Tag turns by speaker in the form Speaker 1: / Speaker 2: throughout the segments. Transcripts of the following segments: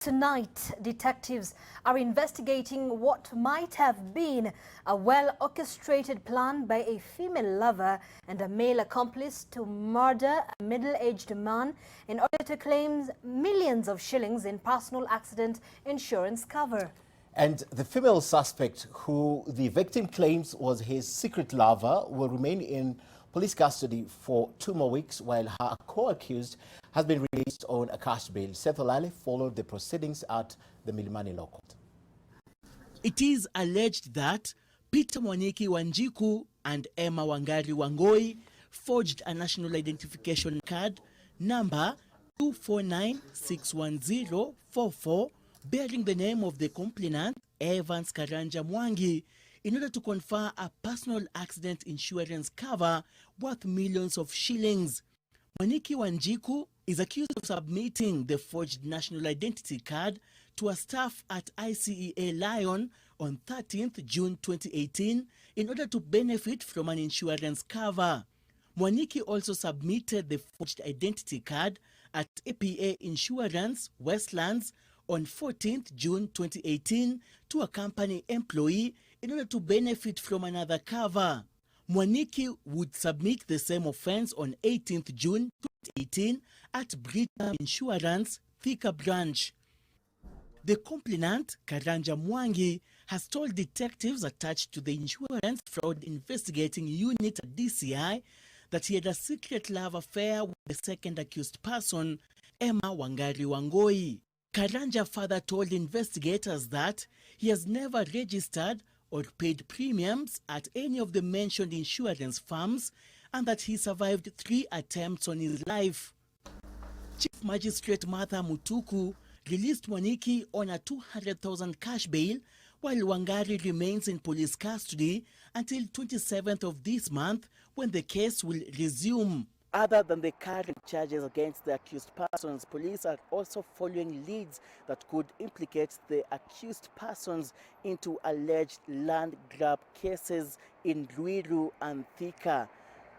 Speaker 1: Tonight, detectives are investigating what might have been a well-orchestrated plan by a female lover and a male accomplice to murder a middle-aged man in order to claim millions of shillings in personal accident insurance cover.
Speaker 2: And the female suspect, who the victim claims was his secret lover, will remain in police custody for 2 more weeks while her co-accused has been released on a cash bail. Seth Olale followed the proceedings at the Milimani Law Court.
Speaker 3: It is alleged that Peter Mwaniki Wanjiku and Emma Wangari Wangoi forged a national identification card number 249-61044 bearing the name of the complainant Evans Karanja Mwangi in order to confer a personal accident insurance cover worth millions of shillings. Mwaniki Wanjiku is accused of submitting the forged national identity card to a staff at ICEA Lyon on 13th June 2018 in order to benefit from an insurance cover. Mwaniki also submitted the forged identity card at APA Insurance Westlands on 14th June 2018 to a company employee in order to benefit from another cover. Mwaniki would submit the same offense on 18th June 2018 at Britam Insurance, Thika branch. The complainant, Karanja Mwangi, has told detectives attached to the Insurance Fraud Investigating Unit at DCI that he had a secret love affair with the second accused person, Emma Wangari Wangoi. Karanja further told investigators that he has never registered or paid premiums at any of the mentioned insurance firms and that he survived 3 attempts on his life. Chief Magistrate Martha Mutuku released Mwaniki on a 200,000 cash bail while Wangari remains in police custody until 27th of this month when the case will resume. Other than the current charges against the accused persons, police are also following leads that could implicate the accused persons into alleged land grab cases in Ruiru and Thika.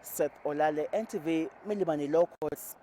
Speaker 3: Seth Olale, NTV, Milimani Law Courts.